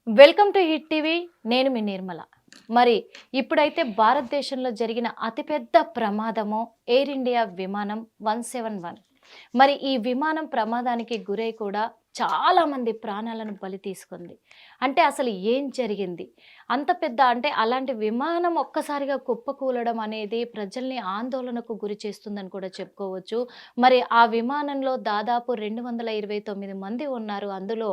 Welcome to hit TV. నేను మీ నిర్మల. మరి ఇప్పుడైతే భారతదేశంలో జరిగిన అతిపెద్ద ప్రమాదము ఎయిర్ ఇండియా విమానం 171. మరి ఈ విమానం ప్రమాదానికి గురై కూడా చాలా మంది ప్రాణాలను బలి తీసుకుంది. అంటే అసలు ఏం జరిగింది? అంత పెద్ద అంటే అలాంటి విమానం ఒక్కసారిగా కుప్పకూలడం అనేది ప్రజల్ని ఆందోళనకు గురి చేస్తుందని కూడా చెప్పుకోవచ్చు. మరి ఆ విమానంలో దాదాపు 229 మంది ఉన్నారు. అందులో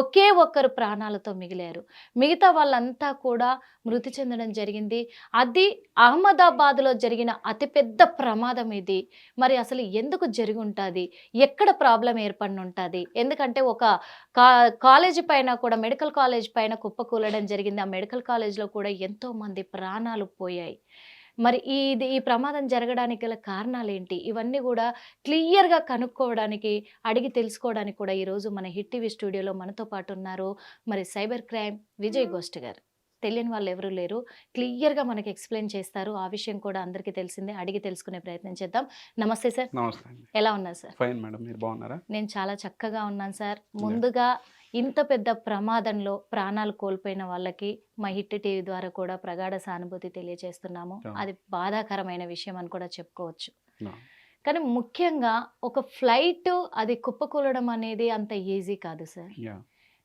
ఒకే ఒక్కరు ప్రాణాలతో మిగిలారు. మిగతా వాళ్ళంతా కూడా మృతి చెందడం జరిగింది. అది అహ్మదాబాద్‌లో జరిగిన అతిపెద్ద ప్రమాదం ఇది. మరి అసలు ఎందుకు జరిగుంటాది? ఎక్కడ ప్రాబ్లమ్ ఏర్పడినుంటాది? ఎందుకంటే ఒక కా కాలేజీ పైన కూడా మెడికల్ కాలేజ్ పైన కుప్పకూలడం జరిగింది. ఆ మెడికల్ కాలేజ్‌లో కూడా ఎంతోమంది ప్రాణాలు పోయాయి. మరి ఈ ప్రమాదం జరగడానికి గల కారణాలేంటి? ఇవన్నీ గూడా క్లియర్‌గా కనుక్కోవడానికి, అడిగి తెలుసుకోవడానికి కూడా ఈరోజు మన హిట్ టీవీ స్టూడియోలో మనతో పాటు ఉన్నారు. మరి సైబర్ క్రైమ్ విజయ్ గోస్ట్ గారు. తెలియని వాళ్ళు ఎవరు లేరు. క్లియర్‌గా మనకి ఎక్స్‌ప్లెయిన్ చేస్తారు. ఆ విషయం కూడా అందరికీ తెలిసిందే. అడిగి తెలుసుకునే ప్రయత్నం చేద్దాం. నమస్తే సార్. నమస్తే అండి. ఎలా ఉన్నారు సార్? Fine madam. మీరు బాగున్నారా? నేను చాలా చక్కగా ఉన్నాను సార్. ముందుగా ఇంత పెద్ద ప్రమాదంలో ప్రాణాలు కోల్పోయిన వాళ్ళకి మా హిట్ టీవీ ద్వారా కూడా ప్రగాఢ సానుభూతి తెలియజేస్తున్నాము. అది బాధాకరమైన విషయం అని కూడా చెప్పుకోవచ్చు. కానీ ముఖ్యంగా ఒక ఫ్లైట్ అది కుప్పకూలడం అనేది అంత ఈజీ కాదు సార్.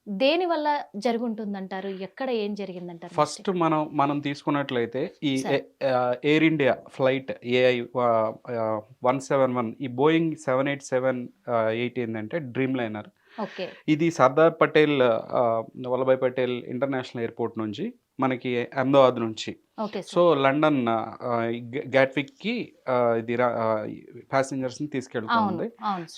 దేని వల్ల జరుగుంటుందంటారు? ఎక్కడ ఏం జరిగిందంటారు? ఫస్ట్ మనం తీసుకున్నట్లయితే ఈ ఎయిర్ ఇండియా ఫ్లైట్ ఏఐ 171 ఈ బోయింగ్ 787-8 ఏంటంటే డ్రీమ్ లైనర్. ఇది సర్దార్ పటేల్ వల్లభాయ్ పటేల్ ఇంటర్నేషనల్ ఎయిర్పోర్ట్ నుంచి మనకి అహ్మదాబాద్ నుంచి సో లండన్ గ్యాట్విక్ కి ఇది ప్యాసింజర్స్ ని తీసుకెళ్తుంది.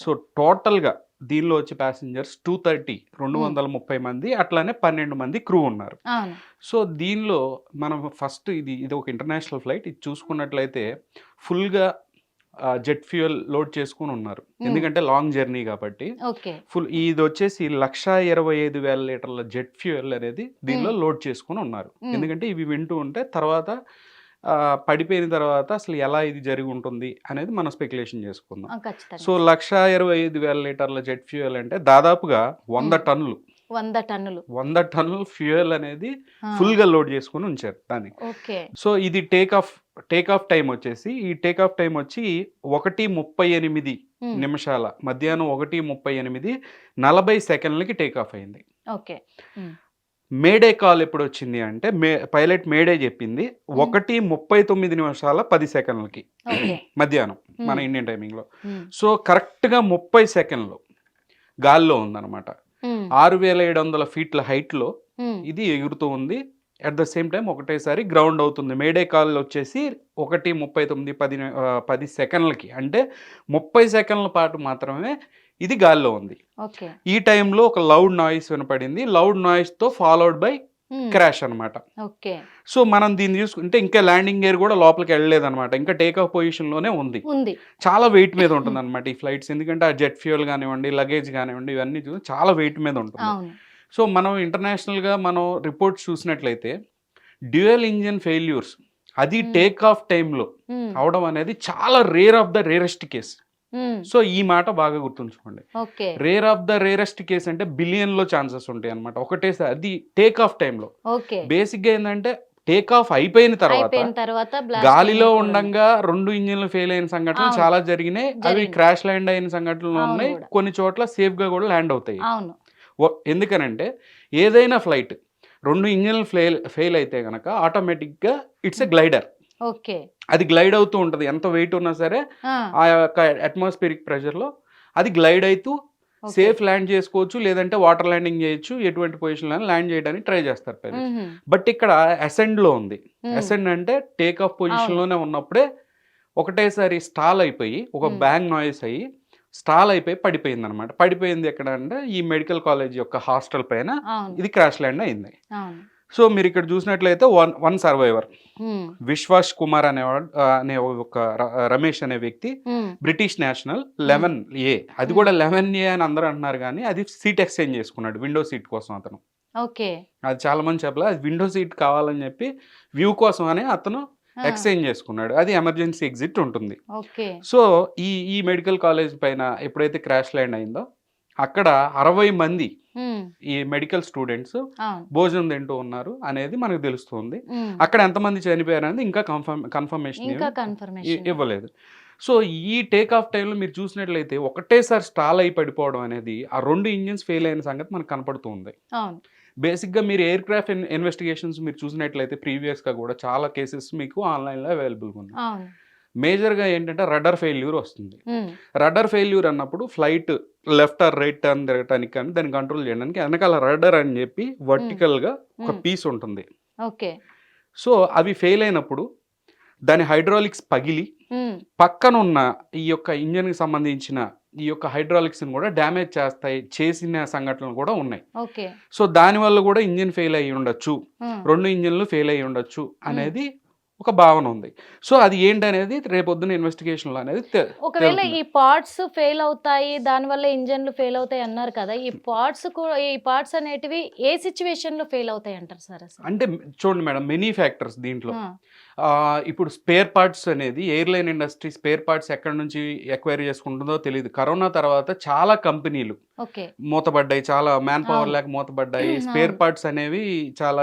సో టోటల్ గా దీనిలో వచ్చే ప్యాసింజర్స్ 230 మంది, అట్లానే 12 మంది క్రూ ఉన్నారు. సో దీనిలో మనం ఫస్ట్ ఇది ఒక ఇంటర్నేషనల్ ఫ్లైట్. ఇది చూసుకున్నట్లయితే ఫుల్ గా జెట్ ఫ్యూయల్ లోడ్ చేసుకుని ఉన్నారు, ఎందుకంటే లాంగ్ జర్నీ కాబట్టి. ఫుల్ ఇది వచ్చేసి 125,000 లీటర్ల జెట్ ఫ్యూయల్ అనేది దీనిలో లోడ్ చేసుకుని ఉన్నారు. ఎందుకంటే ఇవి వింటూ ఉంటే తర్వాత పడిపోయిన తర్వాత అసలు ఎలా ఇది జరిగి ఉంటుంది అనేది మనం స్పెక్యులేషన్ చేసుకుందాం. సో 125,000 లీటర్ల జెట్ ఫ్యూయల్ అంటే దాదాపుగా 100 టన్నులు 100 టన్నుల ఫ్యూయల్ అనేది ఫుల్ గా లోడ్ చేసుకుని ఉంచారు దానికి. సో ఇది టేక్ ఆఫ్ టైం వచ్చేసి ఈ టేక్ ఆఫ్ టైం వచ్చి 1:38 నిమిషాల మధ్యాహ్నం 1:38 40 సెకండ్లకి టేక్ ఆఫ్ అయింది. మేడే కాల్ ఎప్పుడు వచ్చింది అంటే పైలట్ మేడే చెప్పింది 1:39 నిమిషాల 10 సెకండ్లకి మధ్యాహ్నం మన ఇండియన్ టైమింగ్ లో. సో కరెక్ట్ గా 30 సెకండ్లు గాల్లో ఉందన్నమాట. 6,700 ఫీట్ల హైట్ లో ఇది ఎగురుతూ ఉంది. అట్ ద సేమ్ టైం ఒకటేసారి గ్రౌండ్ అవుతుంది. మేడే కాల్ వచ్చేసి 1:39 సెకండ్లకి, అంటే 30 సెకండ్ల పాటు మాత్రమే ఇది గాల్లో ఉంది. ఈ టైంలో ఒక లౌడ్ నాయిస్ వినపడింది. లౌడ్ నాయిస్ తో ఫాలోడ్ బై క్రాష్ అనమాట. సో మనం దీన్ని చూసుకుంటే ఇంకా ల్యాండింగ్ గేర్ కూడా లోపలికి వెళ్ళలేదు అనమాట, ఇంకా టేక్ ఆఫ్ పొజిషన్ లోనే ఉంది. చాలా వెయిట్ మీద ఉంటుంది అనమాట ఈ ఫ్లైట్స్, ఎందుకంటే ఆ జెట్ ఫ్యూయల్ కానివ్వండి, లగేజ్ కానివ్వండి, ఇవన్నీ చాలా వెయిట్ మీద ఉంటుంది. సో మనం ఇంటర్నేషనల్ గా మనం రిపోర్ట్స్ చూసినట్లయితే డ్యూయల్ ఇంజిన్ ఫెయిల్యూర్స్ అది టేక్ ఆఫ్ టైంలో అవడం అనేది చాలా rare of the rarest case. So ఈ మాట బాగా గుర్తుంచుకోండి. Rare of the rarest case అంటే బిలియన్ లో ఛాన్సెస్ ఉంటాయి అనమాట ఒకటేసారి. అది టేక్ ఆఫ్ టైంలో. బేసిక్ గా ఏంటంటే టేక్ ఆఫ్ అయిపోయిన తర్వాత గాలిలో ఉండగా 2 ఇంజిన్లు ఫెయిల్ అయిన సంఘటనలు చాలా జరిగినాయి. అవి క్రాష్ ల్యాండ్ అయిన సంఘటనలు ఉన్నాయి. కొన్ని చోట్ల సేఫ్ గా కూడా ల్యాండ్ అవుతాయి. ఎందుకనంటే ఏదైనా ఫ్లైట్ 2 ఇంజిన్లు ఫెయిల్ అయితే గనక ఆటోమేటిక్ గా ఇట్స్ ఎ గ్లైడర్. అది గ్లైడ్ అవుతూ ఉంటది. ఎంత వెయిట్ ఉన్నా సరే ఆ యొక్క అట్మాస్ఫియరిక్ ప్రెషర్ లో అది గ్లైడ్ అవుతూ సేఫ్ ల్యాండ్ చేసుకోవచ్చు, లేదంటే వాటర్ ల్యాండింగ్ చేయొచ్చు. ఎటువంటి పొజిషన్ లో ల్యాండ్ చేయడానికి ట్రై చేస్తారు పైలట్స్. బట్ ఇక్కడ అసెండ్ లో ఉంది. అసెండ్ అంటే టేక్ ఆఫ్ పొజిషన్ లోనే ఉన్నప్పుడే ఒకటేసారి స్టాల్ అయిపోయి ఒక బ్యాంగ్ నాయిస్ అయ్యి స్టాల్ అయిపోయి పడిపోయింది అనమాట. పడిపోయింది ఎక్కడ అంటే ఈ మెడికల్ కాలేజ్ యొక్క హాస్టల్ పైన ఇది క్రాష్ ల్యాండ్ అయింది. సో మీరు ఇక్కడ చూసినట్లయితే వన్ సర్వైవర్ విశ్వాస్ కుమార్ అనే ఒక రమేష్ అనే వ్యక్తి, బ్రిటిష్ నేషనల్ 11A. అది కూడా 11A అని అందరూ అంటున్నారు, కానీ అది సీట్ ఎక్స్చేంజ్ చేసుకున్నాడు విండో సీట్ కోసం అతను. అది చాలా మంది చెప్పలేదు, అది విండో సీట్ కావాలని చెప్పి వ్యూ కోసం అని అతను ఎక్స్చేంజ్ చేసుకున్నాడు. అది ఎమర్జెన్సీ ఎగ్జిట్ ఉంటుంది. సో ఈ మెడికల్ కాలేజ్ పైన ఎప్పుడైతే క్రాష్ ల్యాండ్ అయిందో అక్కడ 60 మంది ఉమ్, ఈ మెడికల్ స్టూడెంట్స్ అవును. భోజనం తింటూ ఉన్నారు అనేది మనకు తెలుస్తుంది. ఉమ్, అక్కడ ఎంతమంది చనిపోయారు అనేది ఇంకా కన్ఫర్మేషన్ ఇంకా కన్ఫర్మేషన్. ఇవ్వలేదు. సో ఈ టేక్ ఆఫ్ టైంలో మీరు చూసినట్లయితే ఒకటేసారి స్టాల్ అయి పడిపోవడం అనేది ఆ 2 ఇంజిన్స్ ఫెయిల్ అయిన సంగతి మనకు కనపడుతూ ఉంది. అవును. బేసిక్గా మీరు ఎయిర్ క్రాఫ్ట్ ఇన్వెస్టిగేషన్స్ మీరు చూసినట్లయితే ప్రీవియస్గా కూడా చాలా కేసెస్ మీకు ఆన్లైన్లో అవైలబుల్గా ఉన్నాయి. అవును. మేజర్గా ఏంటంటే రడ్డర్ ఫెయిల్యూర్ వస్తుంది. ఉమ్, రడ్డర్ ఫెయిల్యూర్ అన్నప్పుడు flight left or right turn తిరగటానికి కానీ దాన్ని కంట్రోల్ చేయడానికి వెనకాల రడ్డర్ అని చెప్పి వర్టికల్గా ఒక పీస్ ఉంటుంది. ఓకే. సో అవి ఫెయిల్ అయినప్పుడు దాని హైడ్రాలిక్స్ పగిలి ఉమ్, పక్కనున్న ఈ యొక్క ఇంజన్కి సంబంధించిన ఈ యొక్క హైడ్రాలిక్స్ని కూడా డ్యామేజ్ చేసిన సంఘటనలు కూడా ఉన్నాయి. ఓకే. సో దానివల్ల కూడా ఇంజిన్ ఫెయిల్ అయ్యి ఉండొచ్చు, ఉమ్, 2 ఇంజిన్లు ఫెయిల్ అయ్యి ఉండొచ్చు అనేది ఒక భావన ఉంది. సో అది ఏంటనేది రేపొద్దున ఇన్వెస్టిగేషన్లో అనేది ఒకవేళ ఈ పార్ట్స్ ఫెయిల్ అవుతాయి, దానివల్ల ఇంజన్లు ఫెయిల్ అవుతాయి అన్నారు కదా, ఈ పార్ట్స్ అనేటివి ఏ సిచ్యువేషన్ లో ఫెయిల్ అవుతాయి అంటారు సార్ అసలు? అంటే చూడండి మేడం, మెనీ ఫ్యాక్టర్స్ దీంట్లో. ఆ, ఇప్పుడు స్పేర్ పార్ట్స్ అనేది ఎయిర్లైన్ ఇండస్ట్రీ స్పేర్ పార్ట్స్ ఎక్కడి నుంచి ఎక్వైరీ చేసుకుంటుందో తెలియదు. కరోనా తర్వాత చాలా కంపెనీలు ఓకే. మూతబడ్డాయి, చాలా మ్యాన్ పవర్ అవును. లేక మూతబడ్డాయి. స్పేర్ అవును. పార్ట్స్ అనేవి చాలా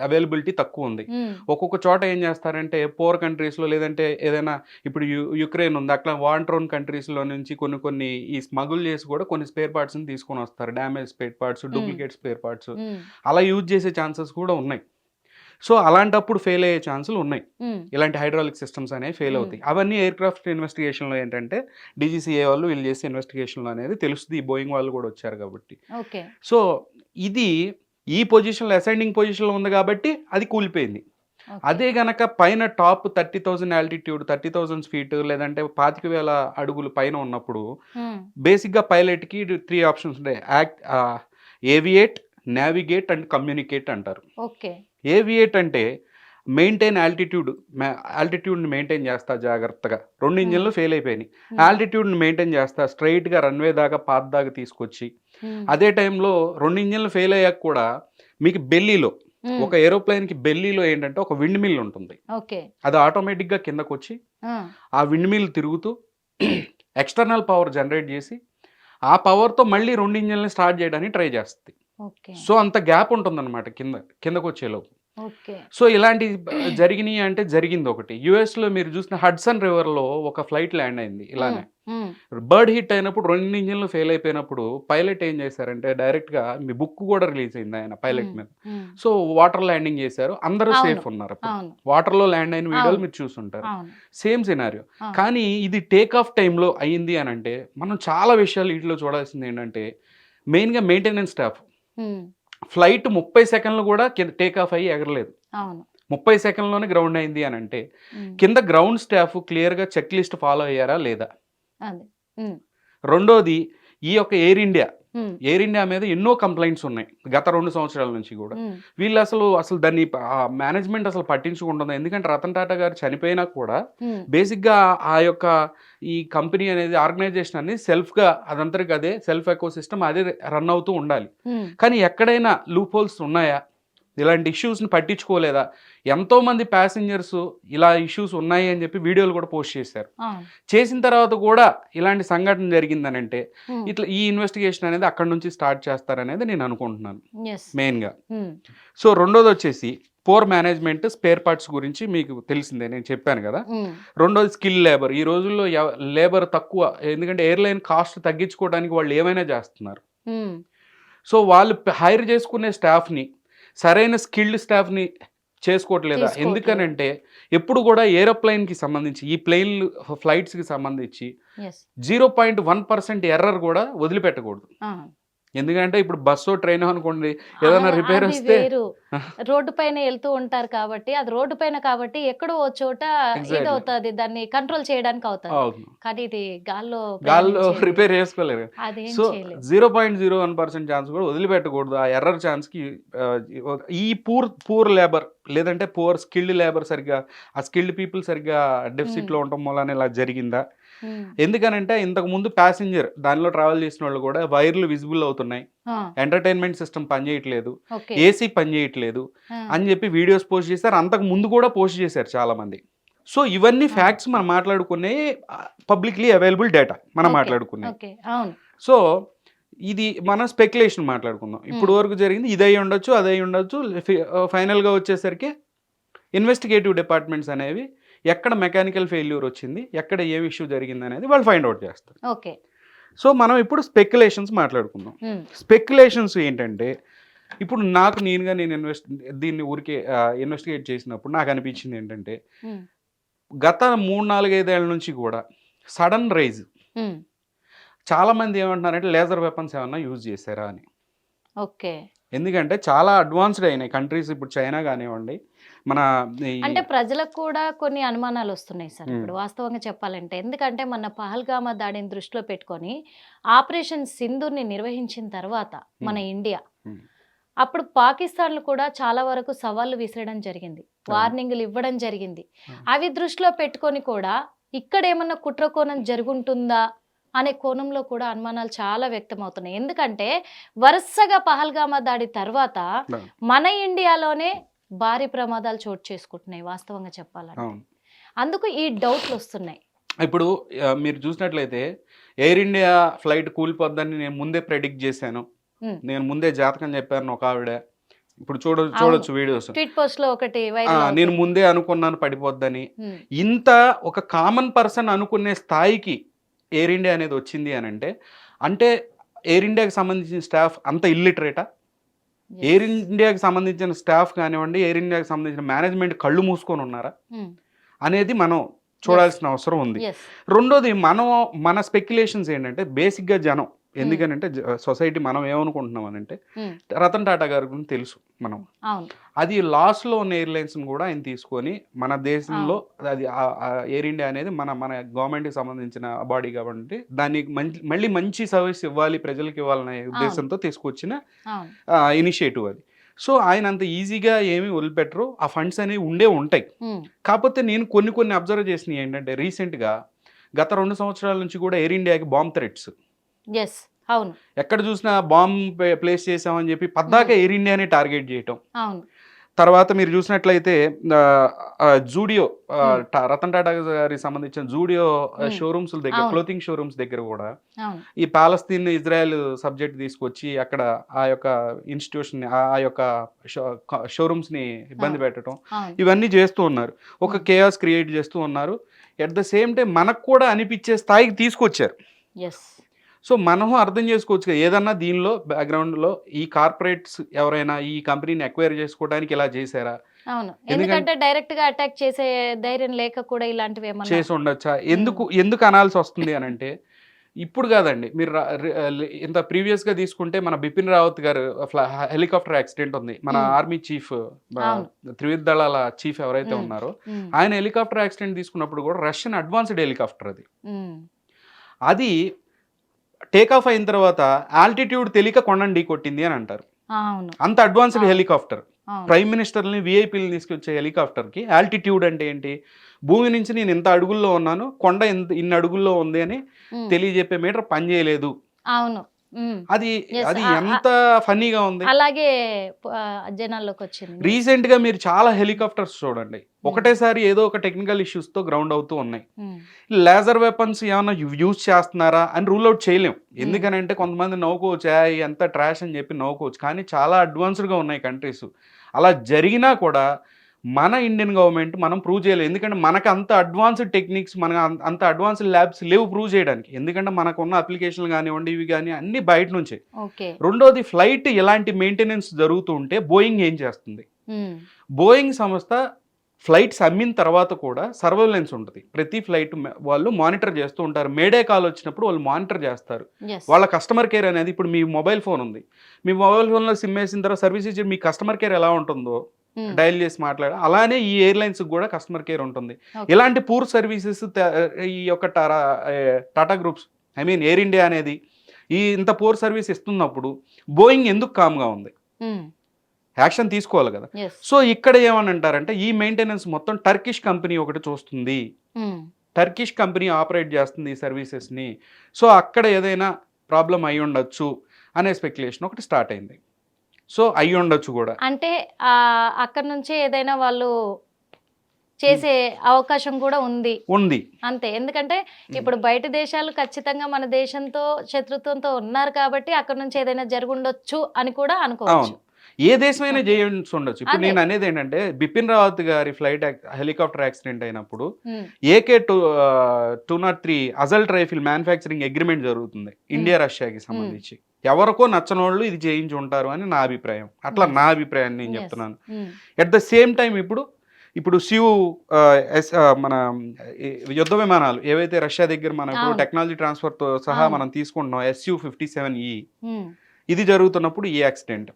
అవైలబిలిటీ తక్కువ ఉంది. ఉమ్, ఒక్కొక్క చోట ఏం చేస్తారంటే పూర్ కంట్రీస్లో లేదంటే ఏదైనా ఇప్పుడు యుక్రెయిన్ ఉంది, అట్లా వాంట్రోన్ కంట్రీస్లో నుంచి కొన్ని ఈ స్మగుల్ చేసి కూడా కొన్ని స్పేర్ పార్ట్స్ని తీసుకొని వస్తారు. Damage spare parts, duplicate spare parts um, అలా యూజ్ చేసే ఛాన్సెస్ కూడా ఉన్నాయి. సో అలాంటప్పుడు ఫెయిల్ అయ్యే ఛాన్సులు ఉన్నాయి. ఉమ్, ఇలాంటి హైడ్రాలిక్ సిస్టమ్స్ అనేవి ఫెయిల్ అవుతాయి. అవన్నీ ఎయిర్ క్రాఫ్ట్ ఇన్వెస్టిగేషన్లో ఏంటంటే DGCA వాళ్ళు వీళ్ళు చేసే ఇన్వెస్టిగేషన్లో అనేది తెలుస్తుంది. ఈ బోయింగ్ వాళ్ళు కూడా వచ్చారు కాబట్టి. ఓకే. సో ఇది ఈ పొజిషన్లో అసెండింగ్ పొజిషన్లో ఉంది కాబట్టి అది కూలిపోయింది. ఓకే. అదే గనక పైన టాప్ 30,000 ఆల్టిట్యూడ్ 30,000 ఫీట్ లేదంటే 25,000 అడుగులు పైన ఉన్నప్పుడు ఉమ్, బేసిక్గా పైలట్కి 3 ఆప్షన్స్ ఉంటాయి. ఏవియేట్, నావిగేట్ అండ్ కమ్యూనికేట్ అంటారు. ఓకే. ఏవియేట్ అంటే మెయింటైన్ ఆల్టిట్యూడ్ని మెయింటైన్ చేస్తా జాగ్రత్తగా. 2 ఇంజిన్లు ఫెయిల్ అయిపోయినాయి. ఆల్టిట్యూడ్ని మెయింటైన్ చేస్తా స్ట్రైట్గా రన్వే దాకా పాత్ దాకా తీసుకొచ్చి ఉమ్, అదే టైంలో 2 ఇంజిన్లు ఫెయిల్ అయ్యాక కూడా మీకు బెల్లీలో ఉమ్, ఒక ఏరోప్లేన్కి బెల్లీలో ఏంటంటే ఒక విండ్ మిల్ ఉంటుంది. ఓకే. అది ఆటోమేటిక్గా కిందకు వచ్చి ఆ, ఆ విండ్ మిల్ తిరుగుతూ ఎక్స్టర్నల్ పవర్ జనరేట్ చేసి ఆ పవర్తో మళ్ళీ 2 ఇంజిన్లని స్టార్ట్ చేయడానికి ట్రై చేస్తుంది. ఓకే. సో అంత గ్యాప్ ఉంటుందన్నమాట కిందకు వచ్చేలోపు. ఓకే. సో ఇలాంటి జరిగినాయి అంటే జరిగింది ఒకటి. యుఎస్లో మీరు చూసిన హడ్సన్ రివర్లో ఒక ఫ్లైట్ ల్యాండ్ అయింది ఇలానే. ఉమ్, బర్డ్ హిట్ అయినప్పుడు 2 ఇంజిన్లు ఫెయిల్ అయిపోయినప్పుడు పైలట్ ఏం చేశారంటే డైరెక్ట్గా మీ బుక్ కూడా రిలీజ్ అయింది ఆయన పైలట్ మీద. ఉమ్, సో వాటర్ ల్యాండింగ్ చేశారు, అందరూ అవును. సేఫ్ ఉన్నారు. అవును. వాటర్లో ల్యాండ్ అయిన వీడియోలు అవును. మీరు చూసుంటారు. అవును. Same scenario. అవును. కానీ ఇది టేక్ ఆఫ్ టైంలో అయ్యింది అని అంటే మనం చాలా విషయాలు వీటిలో చూడాల్సింది ఏంటంటే మెయిన్గా మెయింటెనెన్స్ స్టాఫ్. ఉమ్, ఫ్లైట్ 30 సెకండ్లు కూడా టేక్ ఆఫ్ అయ్యి ఎగరలేదు. అవును. 30 సెకండ్లోనే గ్రౌండ్ అయింది అని అంటే ఉమ్, కింద గ్రౌండ్ స్టాఫ్ క్లియర్గా చెక్ లిస్ట్ ఫాలో అయ్యారా లేదా. అదే. ఉమ్, రెండోది ఈ యొక్క ఎయిర్ ఉమ్, ఇండియా మీద ఎన్నో కంప్లైంట్స్ ఉన్నాయి గత 2 సంవత్సరాల నుంచి కూడా. ఉమ్, వీళ్ళు అసలు దాన్ని మేనేజ్మెంట్ అసలు పట్టించుకుంటుంది. ఎందుకంటే రతన్ టాటా గారు చనిపోయినా కూడా ఉమ్, బేసిక్గా ఆ యొక్క ఈ కంపెనీ అనేది ఆర్గనైజేషన్ అనేది సెల్ఫ్గా అదంతరికి అదే సెల్ఫ్ ఎకో సిస్టమ్ అదే రన్ అవుతూ ఉండాలి. ఉమ్, కానీ ఎక్కడైనా లూప్ హోల్స్ ఉన్నాయా, ఇలాంటి ఇష్యూస్ని పట్టించుకోలేదా. ఎంతోమంది ప్యాసింజర్స్ ఇలా ఇష్యూస్ ఉన్నాయి అని చెప్పి వీడియోలు కూడా పోస్ట్ చేశారు. అవును. చేసిన తర్వాత కూడా ఇలాంటి సంఘటన జరిగిందని అంటే ఉమ్, ఇట్లా ఈ ఇన్వెస్టిగేషన్ అనేది అక్కడ నుంచి స్టార్ట్ చేస్తారనేది నేను అనుకుంటున్నాను yes. మెయిన్గా. ఉమ్, సో రెండోది వచ్చేసి పోర్ మేనేజ్మెంట్ స్పేర్ పార్ట్స్ గురించి మీకు తెలిసిందే, నేను చెప్పాను కదా. ఉమ్, రెండోది స్కిల్ లేబర్. ఈ రోజుల్లో లేబర్ తక్కువ, ఎందుకంటే ఎయిర్లైన్ కాస్ట్ తగ్గించుకోవడానికి వాళ్ళు ఏమైనా చేస్తున్నారు. ఉమ్, సో వాళ్ళు హైర్ చేసుకునే స్టాఫ్ని సరైన స్కిల్డ్ స్టాఫ్ని చేసుకోవట్లేదా. ఎందుకనంటే ఎప్పుడు కూడా ఏరోప్లైన్కి సంబంధించి ఈ ఫ్లైట్స్కి సంబంధించి yes. 0.1% ఎర్రర్ కూడా వదిలిపెట్టకూడదు. ఆ, ఎందుకంటే ఇప్పుడు బస్సు ట్రైన్ అనుకోండి ఏదైనా రిపేర్ అది వస్తే వేరు. రోడ్డు పైన వెళ్తూ ఉంటారు కాబట్టి అది రోడ్డు పైన కాబట్టి ఎక్కడో ఓ చోట Exactly. ఇది అవుతుంది, దాన్ని కంట్రోల్ చేయడానికి అవుతుంది. అవును, కానీ ఇది గాల్లో రిపేర్ చేసుకోలేరు. అదేం సో చేయలేదు. 0.01% ఛాన్స్ కూడా వదిలిపెట్టకూడదు. ఆ ఎర్రర్ ఛాన్స్కి ఈ పూర్ లేబర్ లేదంటే పూర్ స్కిల్డ్ లేబర్ సరిగ్గా ఆ స్కిల్డ్ పీపుల్ సరిగ్గా డెఫిసిట్లో ఉండటం వల్ల ఇలా జరిగిందా. ఉమ్, ఎందుకనంటే ఇంతకు ముందు ప్యాసింజర్ దానిలో ట్రావెల్ చేసిన వాళ్ళు కూడా వైర్లు విజిబుల్ అవుతున్నాయి, ఆ, ఎంటర్టైన్మెంట్ సిస్టమ్ పనిచేయట్లేదు, ఓకే. ఏసీ పనిచేయట్లేదు ఆ, అని చెప్పి వీడియోస్ పోస్ట్ చేశారు. అంతకు ముందు కూడా పోస్ట్ చేశారు చాలా మంది. సో ఇవన్నీ ఫ్యాక్ట్స్ మనం మాట్లాడుకునే పబ్లిక్లీ అవైలబుల్ డేటా మనం ఓకే. మాట్లాడుకునే. ఓకే. అవును. సో ఇది మనం స్పెక్యులేషన్ మాట్లాడుకుందాం. ఇప్పుడు వరకు జరిగింది ఇది అయి ఉండొచ్చు, అది అయి ఉండొచ్చు. ఫైనల్గా వచ్చేసరికి ఇన్వెస్టిగేటివ్ డిపార్ట్మెంట్స్ అనేవి ఎక్కడ మెకానికల్ ఫెయిల్యూర్ వచ్చింది, ఎక్కడ ఏం ఇష్యూ జరిగింది అనేది వాళ్ళు ఫైండ్ అవుట్ చేస్తారు. ఓకే. సో మనం ఇప్పుడు స్పెక్యులేషన్స్ మాట్లాడుకుందాం. స్పెక్యులేషన్స్ ఏంటంటే ఇప్పుడు నేను దీన్ని ఊరికే ఇన్వెస్టిగేట్ చేసినప్పుడు నాకు అనిపించింది ఏంటంటే గత 3-4 ఏళ్ల నుంచి కూడా సడన్ రైజ్ చాలా మంది ఏమంటున్నారంటే లేజర్ వెపన్స్ ఏమన్నా యూజ్ చేశారా అని. ఓకే. ఎందుకంటే చాలా అడ్వాన్స్డ్ అయినాయి కంట్రీస్, ఇప్పుడు చైనా కానివ్వండి, మన అంటే ప్రజలకు కూడా కొన్ని అనుమానాలు వస్తున్నాయి సార్ ఇప్పుడు వాస్తవంగా చెప్పాలంటే. ఎందుకంటే మన పహల్గామా దాడిని దృష్టిలో పెట్టుకొని ఆపరేషన్ సింధూర్ని నిర్వహించిన తర్వాత మన ఇండియా అప్పుడు పాకిస్తాన్లు కూడా చాలా వరకు సవాళ్ళు విసరడం జరిగింది, వార్నింగ్లు ఇవ్వడం జరిగింది. అవి దృష్టిలో పెట్టుకొని కూడా ఇక్కడ ఏమన్నా కుట్రకోణం జరుగుంటుందా అనే కోణంలో కూడా అనుమానాలు చాలా వ్యక్తమవుతున్నాయి. ఎందుకంటే వరుసగా పహల్గామా దాడి తర్వాత మన ఇండియాలోనే భారీ ప్రమాదాలు చోటు చేసుకుంటున్నాయి వాస్తవంగా చెప్పాలంటే. అందుకు ఈ డౌట్లు వస్తున్నాయి. ఇప్పుడు మీరు చూసినట్లయితే ఎయిర్ ఇండియా ఫ్లైట్ కూలిపోద్దని నేను ముందే ప్రెడిక్ట్ చేశాను, నేను ముందే జాతకం చెప్పాను ఒక ఆవిడ. ఇప్పుడు చూడొచ్చు వీడియోస్, ట్వీట్ పోస్ట్ లో ఒకటి నేను ముందే అనుకున్నాను పడిపోద్దని. ఇంత ఒక కామన్ పర్సన్ అనుకునే స్థాయికి ఎయిర్ ఇండియా అనేది వచ్చింది అని అంటే ఎయిర్ ఇండియాకి సంబంధించిన స్టాఫ్ అంత ఇల్లిటరేటా? ఎయిర్ ఇండియాకి సంబంధించిన స్టాఫ్ కానివ్వండి, ఎయిర్ ఇండియాకి సంబంధించిన మేనేజ్మెంట్ కళ్ళు మూసుకొని ఉన్నారా అనేది మనం చూడాల్సిన అవసరం ఉంది. రెండోది మన స్పెక్యులేషన్స్ ఏంటంటే బేసిక్గా జనం ఎందుకనంటే సొసైటీ మనం ఏమనుకుంటున్నాం అని అంటే రతన్ టాటా గారి గురించి తెలుసు మనం, అది లాస్లో ఉన్న ఎయిర్లైన్స్ని కూడా ఆయన తీసుకొని మన దేశంలో అది ఎయిర్ ఇండియా అనేది మన గవర్నమెంట్కి సంబంధించిన బాడీ కాబట్టి దానికి మళ్ళీ మంచి సర్వీస్ ఇవ్వాలి, ప్రజలకు ఇవ్వాలనే ఉద్దేశంతో తీసుకొచ్చిన ఇనిషియేటివ్ అది. సో ఆయన అంత ఈజీగా ఏమి వదిలిపెట్టరు, ఆ ఫండ్స్ అనేవి ఉంటాయి. కాకపోతే నేను కొన్ని అబ్జర్వ్ చేసినవి ఏంటంటే రీసెంట్గా గత 2 సంవత్సరాల నుంచి కూడా ఎయిర్ ఇండియాకి బాంబ్ థ్రెట్స్, ఎక్కడ చూసినా బాంబ్ ప్లేస్ చేసామని చెప్పి పద్దాక ఎయిర్ ఇండియాని టార్గెట్ చేయటం. తర్వాత మీరు చూసినట్లయితే జూడియో రతన్ టాటా గారికి సంబంధించిన జూడియో షోరూమ్స్ దగ్గర, క్లోతింగ్ షోరూమ్స్ దగ్గర కూడా ఈ పాలస్తీన్ ఇజ్రాయెల్ సబ్జెక్ట్ తీసుకొచ్చి అక్కడ ఆ యొక్క ఇన్స్టిట్యూషన్ ఆ యొక్క షోరూమ్స్ ని ఇబ్బంది పెట్టడం, ఇవన్నీ చేస్తూ ఉన్నారు, ఒక కేయాస్ క్రియేట్ చేస్తూ ఉన్నారు. ఎట్ ద సేమ్ టైం మనకు కూడా అనిపించే స్థాయికి తీసుకొచ్చారు. సో మనం అర్థం చేసుకోవచ్చు ఏదన్నా దీనిలో బ్యాక్గ్రౌండ్లో ఈ కార్పొరేట్స్ ఎవరైనా ఈ కంపెనీని ఎక్వైర్ చేసుకోవడానికి ఇలా చేశారా? అవును, ఎందుకంటే డైరెక్ట్ గా అటాక్ చేసే ధైర్యం లేక కూడా ఇలాంటివి ఏమన్నా చేసి ఉండొచ్చా? ఎందుకు అనాల్సి వస్తుంది అని అంటే ఇప్పుడు కాదండి, మీరు ఇంత ప్రీవియస్గా తీసుకుంటే మన బిపిన్ రావత్ గారు హెలికాప్టర్ యాక్సిడెంట్ ఉంది, మన ఆర్మీ చీఫ్ త్రివిధ దళాల చీఫ్ ఎవరైతే ఉన్నారో ఆయన హెలికాప్టర్ యాక్సిడెంట్ తీసుకున్నప్పుడు కూడా రష్యన్ అడ్వాన్స్డ్ హెలికాప్టర్ అది టేక్ ఆఫ్ అయిన తర్వాత ఆల్టిట్యూడ్ తెలియక కొండను ఢీ కొట్టింది అని అంటారు. అంత అడ్వాన్స్డ్ హెలికాప్టర్, ప్రైమ్ మినిస్టర్ని విఐపీని తీసుకొచ్చే హెలికాప్టర్కి ఆల్టిట్యూడ్ అంటే ఏంటి? భూమి నుంచి నేను ఇంత అడుగుల్లో ఉన్నాను, కొండ ఇన్ని అడుగుల్లో ఉంది అని తెలియజెప్పే మీటర్ పనిచేయలేదు. అది ఎంత ఫన్నీగా ఉంది. అలాగే జనాల్లోకి వచ్చింది. రీసెంట్ గా మీరు చాలా హెలికాప్టర్స్ చూడండి ఒకటేసారి ఏదో ఒక టెక్నికల్ ఇష్యూస్ తో గ్రౌండ్ అవుతూ ఉన్నాయి. లేజర్ వెపన్స్ ఏమైనా యూజ్ చేస్తున్నారా అని రూల్ అవుట్ చేయలేం. ఎందుకనంటే కొంతమంది నవ్వుకోవచ్చు ఎంత ట్రాష్ అని చెప్పి నవ్వుకోవచ్చు, కానీ చాలా అడ్వాన్స్డ్గా ఉన్నాయి కంట్రీస్. అలా జరిగినా కూడా మన ఇండియన్ గవర్నమెంట్ మనం ప్రూవ్ చేయలేదు. ఎందుకంటే మనకు అంత అడ్వాన్స్డ్ టెక్నిక్స్, మన అంత అడ్వాన్స్డ్ ల్యాబ్స్ లేవు ప్రూవ్ చేయడానికి. ఎందుకంటే మనకున్న అప్లికేషన్లు కానివ్వండి ఇవి కానీ అన్ని బయట నుంచే. రెండోది ఫ్లైట్ ఎలాంటి మెయింటెనెన్స్ జరుగుతూ ఉంటే బోయింగ్ ఏం చేస్తుంది? బోయింగ్ సంస్థ ఫ్లైట్స్ అమ్మిన తర్వాత కూడా సర్వేలెన్స్ ఉంటుంది, ప్రతి ఫ్లైట్ వాళ్ళు మానిటర్ చేస్తూ ఉంటారు. మేడే కాల్ వచ్చినప్పుడు వాళ్ళు మానిటర్ చేస్తారు. వాళ్ళ కస్టమర్ కేర్ అనేది, ఇప్పుడు మీ మొబైల్ ఫోన్ ఉంది, మీ మొబైల్ ఫోన్లో సిమ్ వేసిన తర్వాత సర్వీస్ ఇచ్చి మీ కస్టమర్ కేర్ ఎలా ఉంటుందో డైల్ చేసి మాట్లాడ, అలానే ఈ ఎయిర్లైన్స్ కూడా కస్టమర్ కేర్ ఉంటుంది. ఇలాంటి పూర్ సర్వీసెస్ ఈ యొక్క టాటా గ్రూప్స్ ఎయిర్ ఇండియా అనేది ఇంత పూర్ సర్వీస్ ఇస్తున్నప్పుడు బోయింగ్ ఎందుకు కామ్గా ఉంది? యాక్షన్ తీసుకోవాలి కదా. సో ఇక్కడ ఏమని అంటారంటే ఈ మెయింటెనెన్స్ మొత్తం టర్కిష్ కంపెనీ ఒకటి చూస్తుంది, టర్కిష్ కంపెనీ ఆపరేట్ చేస్తుంది ఈ సర్వీసెస్ని. సో అక్కడ ఏదైనా ప్రాబ్లం అయి ఉండొచ్చు అనే స్పెక్యులేషన్ ఒకటి స్టార్ట్ అయింది. సో అయి ఉండొచ్చు కూడా, అంటే అక్కడ నుంచి ఏదైనా వాళ్ళు చేసే అవకాశం కూడా ఉంది ఉంది. అంతే. ఎందుకంటే ఇప్పుడు బయట దేశాలు ఖచ్చితంగా మన దేశంతో శత్రుత్వంతో ఉన్నారు కాబట్టి అక్కడ నుంచి ఏదైనా జరుగుండొచ్చు అని కూడా అనుకోవచ్చు. ఏ దేశమైనా చేయాల్సి ఉండొచ్చు. ఇప్పుడు నేను అనేది ఏంటంటే బిపిన్ రావత్ గారి ఫ్లైట్ హెలికాప్టర్ యాక్సిడెంట్ అయినప్పుడు AK 203 అజల్ట్ రైఫిల్ మ్యానుఫ్యాక్చరింగ్ అగ్రిమెంట్ జరుగుతుంది ఇండియా రష్యాకి సంబంధించి. ఎవరికో నచ్చనోళ్ళు ఇది చేయించి ఉంటారు అని నా అభిప్రాయం. అట్లా నా అభిప్రాయాన్ని నేను చెప్తున్నాను. ఎట్ ద సేమ్ టైం ఇప్పుడు మన యుద్ధ విమానాలు ఏవైతే రష్యా దగ్గర మనం ఇప్పుడు టెక్నాలజీ ట్రాన్స్ఫర్ తో సహా మనం తీసుకుంటున్నాం Su-57E, ఇది జరుగుతున్నప్పుడు ఈ యాక్సిడెంట్.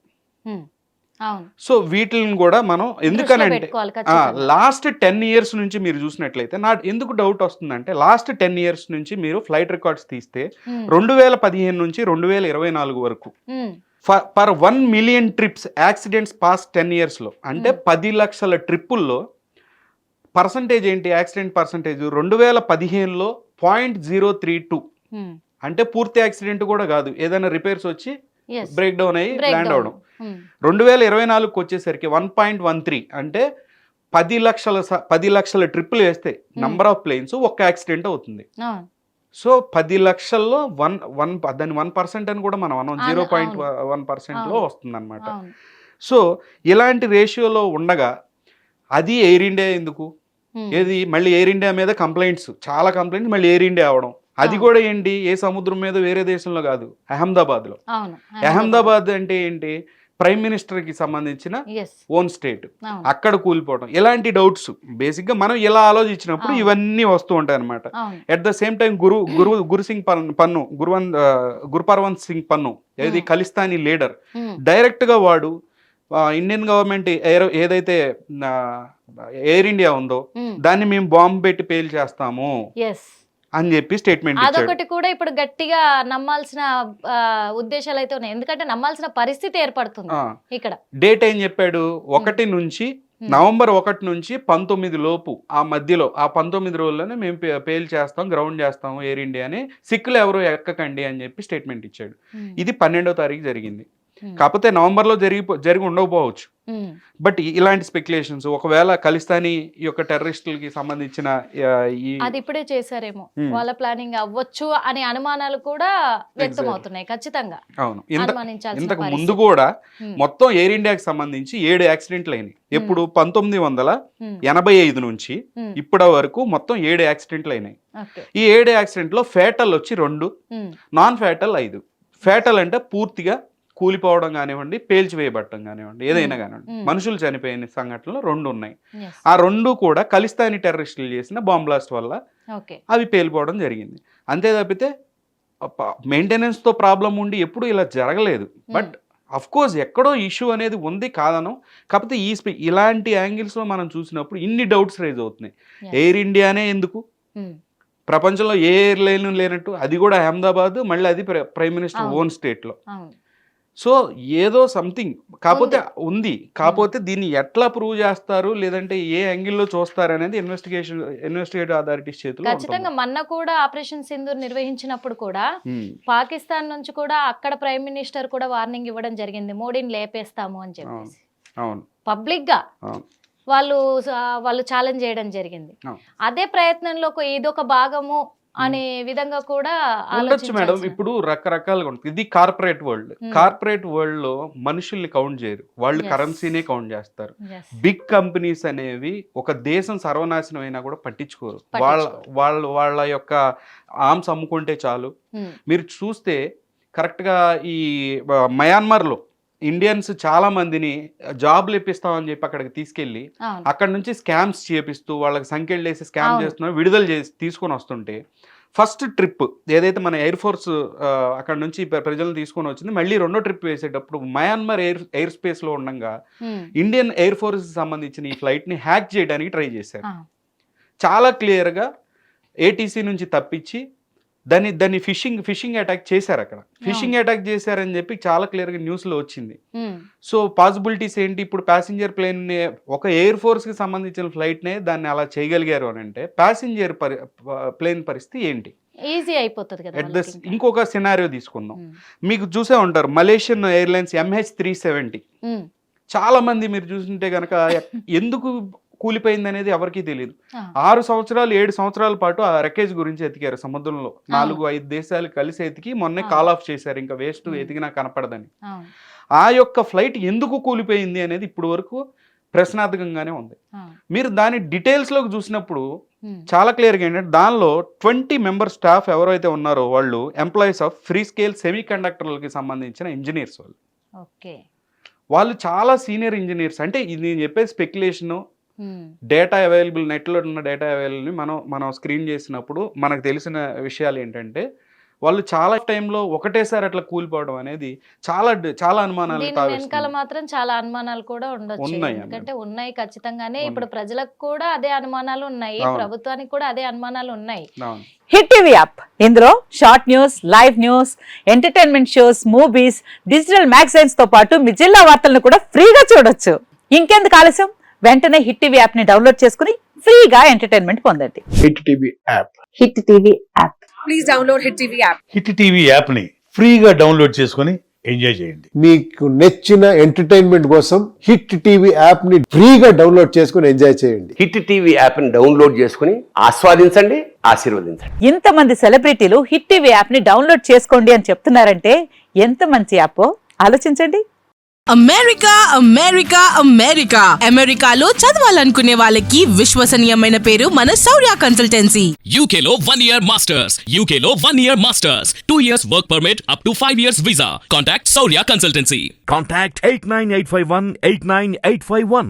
సో వీటిని కూడా మనం ఎందుకనంటే లాస్ట్ 10 years నుంచి మీరు చూసినట్లయితే ఎందుకు డౌట్ వస్తుందంటే లాస్ట్ 10 years నుంచి మీరు ఫ్లైట్ రికార్డ్స్ తీస్తే 2015 నుంచి 2024 వరకు per 1 million trips accidents past 10 years లో అంటే 10 లక్షల ట్రిప్పుల్లో పర్సంటేజ్ ఏంటి? యాక్సిడెంట్ పర్సంటేజ్ 2015లో 0.032, అంటే పూర్తి యాక్సిడెంట్ కూడా కాదు, ఏదైనా రిపేర్స్ వచ్చి బ్రేక్ డౌన్ అయ్యి ల్యాండ్ అవడం. 2024కి వచ్చేసరికి 1.13, అంటే 10 లక్షల ట్రిప్పులు వేస్తే నంబర్ ఆఫ్ ప్లేన్స్ ఒక్క యాక్సిడెంట్ అవుతుంది. సో 10 లక్షల్లో దాన్ని 1% అని కూడా మనం 0.1%లో వస్తుంది అనమాట. సో ఇలాంటి రేషియోలో ఉండగా అది ఎయిర్ ఇండియా ఎందుకు? ఏది మళ్ళీ ఎయిర్ ఇండియా మీద కంప్లైంట్స్, చాలా కంప్లైంట్స్ మళ్ళీ ఎయిర్ ఇండియా అవడం. అది కూడా ఏంటి? ఏ సముద్రం మీద, వేరే దేశంలో కాదు, అహ్మదాబాద్లో. అహ్మదాబాద్ అంటే ఏంటి? ప్రైమ్ మినిస్టర్ కి సంబంధించిన ఓన్ స్టేట్, అక్కడ కూలిపోవడం. ఇలాంటి డౌట్స్ బేసిక్ గా మనం ఇలా ఆలోచించినప్పుడు ఇవన్నీ వస్తూ ఉంటాయి అనమాట. At the same time Gurpatwant Singh Pannun, ఏది ఖలిస్తానీ లీడర్, డైరెక్ట్ గా వాడు ఇండియన్ గవర్నమెంట్ ఏదైతే ఎయిర్ ఇండియా ఉందో దాన్ని మేము బాంబు పెట్టి పేల్ చేస్తాము అని చెప్పి స్టేట్మెంట్ ఇచ్చాడు. అదొకటి కూడా ఇప్పుడు గట్టిగా నమ్మాల్సిన ఉద్దేశాలు అయితే ఉన్నాయి, ఎందుకంటే నమ్మాల్సిన పరిస్థితి ఏర్పడుతుంది. ఇక్కడ డేట్ ఏం చెప్పాడు? 1 నుంచి నవంబర్ 1 నుంచి 19 లోపు, ఆ మధ్యలో ఆ 19 రోజుల్లోనే మేము పేల్ చేస్తాం, గ్రౌండ్ చేస్తాము ఎయిర్ ఇండియా అని, సిక్కులు ఎవరు ఎక్కకండి అని చెప్పి స్టేట్మెంట్ ఇచ్చాడు. ఇది 12వ తారీఖు జరిగింది. కాకపోతే నవంబర్లో జరిగి ఉండకపోవచ్చు. బట్ ఇలాంటి స్పెక్యులేషన్స్, ఒకవేళ ఖలిస్తానీ యొక్క టెర్రరిస్టులకి సంబంధించిన అది ఇప్పుడే చేశారేమో, వాళ్ళ ప్లానింగ్ అవ్వచ్చు అనే అనుమానాలు కూడా వ్యక్తం అవుతున్నాయి ఖచ్చితంగా. అవును, ఇంతకు ముందు కూడా మొత్తం ఎయిర్ ఇండియాకి సంబంధించి 7 యాక్సిడెంట్లు అయినాయి. ఎప్పుడు 1985 నుంచి ఇప్పటి వరకు మొత్తం 7 యాక్సిడెంట్లు అయినాయి. ఈ 7 యాక్సిడెంట్లో ఫేటల్ వచ్చి 2, నాన్ ఫేటల్ 5. ఫేటల్ అంటే పూర్తిగా కూలిపోవడం కానివ్వండి, పేల్చివేయబట్టడం కానివ్వండి, ఏదైనా కానివ్వండి, మనుషులు చనిపోయిన సంఘటనలు 2 ఉన్నాయి. ఆ 2 కూడా ఖలిస్తానీ టెర్రరిస్టులు చేసిన బాంబ్ బ్లాస్ట్ వల్ల అవి పేలిపోవడం జరిగింది. అంతే తప్పితే మెయింటెనెన్స్ తో ప్రాబ్లం ఉండి ఎప్పుడు ఇలా జరగలేదు. బట్ అఫ్ కోర్స్ ఎక్కడో ఇష్యూ అనేది ఉంది కాదను. కాకపోతే ఇలాంటి యాంగిల్స్ లో మనం చూసినప్పుడు ఇన్ని డౌట్స్ రైజ్ అవుతున్నాయి. ఎయిర్ ఇండియానే ఎందుకు? ప్రపంచంలో ఏ ఎయిర్లైన్ లేనట్టు, అది కూడా అహ్మదాబాద్, మళ్ళీ అది ప్రైమ్ మినిస్టర్ ఓన్ స్టేట్ లో. సో ఏదో సంథింగ్ ఉంది. కాకపోతే దీన్ని ఎట్లా ప్రూవ్ చేస్తారు, లేదంటే ఏ యాంగిల్లో చూస్తారు అనేది ఇన్వెస్టిగేటివ్ అథారిటీస్ చేతిలో. ఖచ్చితంగా మొన్న కూడా ఆపరేషన్ సింధూర్ నిర్వహించినప్పుడు కూడా పాకిస్తాన్ నుంచి కూడా అక్కడ ప్రైమ్ మినిస్టర్ కూడా వార్నింగ్ ఇవ్వడం జరిగింది, మోడీని లేపేస్తాము అని చెప్పేసి. పబ్లిక్ గా వాళ్ళు ఛాలెంజ్ చేయడం జరిగింది. అదే ప్రయత్నంలో ఇదొక భాగము అనే విధంగా కూడా ఉండొచ్చు మేడం. ఇప్పుడు రకరకాలుగా ఉంటుంది. ఇది కార్పొరేట్ వరల్డ్ లో మనుషుల్ని కౌంట్ చేయరు, వాళ్ళు కరెన్సీనే కౌంట్ చేస్తారు. బిగ్ కంపెనీస్ అనేవి ఒక దేశం సర్వనాశనం అయినా కూడా పట్టించుకోరు. వాళ్ళ యొక్క ఆర్మ్స్ అమ్ముకుంటే చాలు. మీరు చూస్తే కరెక్ట్ గా ఈ మయన్మార్ లో ఇండియన్స్ చాలా మందిని జాబ్లు ఇప్పిస్తామని చెప్పి అక్కడికి తీసుకెళ్లి అక్కడ నుంచి స్కామ్స్ చేపిస్తూ వాళ్ళకి సంఖ్యలు వేసి స్కామ్ చేస్తున్నారు, విడుదల చేసి తీసుకొని వస్తుంటే ఫస్ట్ ట్రిప్ ఏదైతే మన ఎయిర్ ఫోర్స్ అక్కడ నుంచి ప్రజలను తీసుకొని వచ్చింది, మళ్ళీ 2వ ట్రిప్ వేసేటప్పుడు మయన్మార్ ఎయిర్ స్పేస్ లో ఉండగా ఇండియన్ ఎయిర్ ఫోర్స్ సంబంధించిన ఈ ఫ్లైట్ ని హ్యాక్ చేయడానికి ట్రై చేశారు. చాలా క్లియర్ గా ATC నుంచి తప్పించి దాన్ని ఫిషింగ్ అటాక్ చేశారు. అక్కడ ఫిషింగ్ అటాక్ చేశారని చెప్పి చాలా క్లియర్ గా న్యూస్ లో వచ్చింది. సో పాసిబిలిటీస్ ఏంటి? ఇప్పుడు ప్యాసింజర్ ప్లేన్ ఒక ఎయిర్ ఫోర్స్ కి సంబంధించిన ఫ్లైట్ నే దాన్ని అలా చేయగలిగారు అని అంటే ప్యాసింజర్ ప్లేన్ పరిస్థితి ఏంటి? ఈజీ అయిపోతుంది కదా. ఇంకొక సినారియో తీసుకుందాం. మీకు చూసే ఉంటారు మలేషియన్ ఎయిర్లైన్స్ MH370. చాలా మంది మీరు చూస్తుంటే కనుక ఎందుకు కూలిపోయింది అనేది ఎవరికీ తెలియదు. ఆ. 6 సంవత్సరాలు 7 సంవత్సరాల పాటు ఆ రెకేజ్ గురించి ఎతికారు సముద్రంలో. 4-5 దేశాలు కలిసి ఎతికి మొన్నే కాల్ ఆఫ్ చేశారు, ఇంకా వేస్ట్ ఎతికినా కనపడదని. అవును. ఆ యొక్క ఫ్లైట్ ఎందుకు కూలిపోయింది అనేది ఇప్పుడు వరకు ప్రశ్నార్థకంగానే ఉంది. మీరు దాని డీటెయిల్స్లోకి చూసినప్పుడు చాలా క్లియర్గా ఏంటంటే దానిలో 20 మెంబర్ స్టాఫ్ ఎవరైతే ఉన్నారో వాళ్ళు employees of free scale semi కండక్టర్లకి సంబంధించిన ఇంజనీర్స్ వాళ్ళు. ఓకే. వాళ్ళు చాలా సీనియర్ ఇంజనీర్స్. అంటే ఇది నేను చెప్పే స్పెక్యులేషను, డేటా అవైలబుల్, నెట్లో ఉన్న డేటా అవైలబుల్ని మనం స్క్రీన్ చేసినప్పుడు మనకు తెలిసిన విషయాలు ఏంటంటే వాళ్ళు చాలా టైంలో ఒకటేసారి అట్లా కూలిపోవడం అనేది చాలా అనుమానాలు వెనకాల మాత్రం చాలా అనుమానాలు కూడా ఉండొచ్చు. ఎందుకంటే ఉన్నాయి ఖచ్చితంగానే. ఇప్పుడు ప్రజలకు కూడా అదే అనుమానాలు ఉన్నాయి, ప్రభుత్వానికి కూడా అదే అనుమానాలు ఉన్నాయి. హిట్ టీవీ యాప్, ఇందులో short news, live news, entertainment shows, movies, digital magazines తో పాటు మీ జిల్లా వార్తలను కూడా ఫ్రీగా చూడొచ్చు. ఇంకెందుకు ఆలస్యం, వెంటనే హిట్ టీవీ యాప్ ని డౌన్లోడ్ చేసుకుని ఫ్రీగా ఎంటర్టైన్మెంట్ పొందండి. Hit TV app. Hit TV app. Please download hit TV app. Hit TV app ని ఫ్రీగా డౌన్లోడ్ చేసుకొని ఎంజాయ్ చేయండి. మీకు నచ్చిన ఎంటర్టైన్మెంట్ కోసం హిట్ టీవీ యాప్ ని ఫ్రీగా డౌన్లోడ్ చేసుకొని ఎంజాయ్ చేయండి. హిట్ టీవీ యాప్ ని డౌన్లోడ్ చేసుకుని ఆస్వాదించండి, ఆశీర్వదించండి. ఇంతమంది సెలబ్రిటీలు హిట్ టీవీ యాప్ ని డౌన్లోడ్ చేసుకోండి అని చెప్తున్నారంటే ఎంత మంచి యాప్ ఆలోచించండి. అమెరికా అమెరికా అమెరికా అమెరికాలో చదవాలనుకునే వాళ్ళకి విశ్వసనీయమైన పేరు మన శౌర్య కన్సల్టెన్సీ. UK లో 1 year masters. UK లో 1 year masters. 2 years work permit up to 5 years visa. Contact Saurya Consultancy. Contact 89851 89851.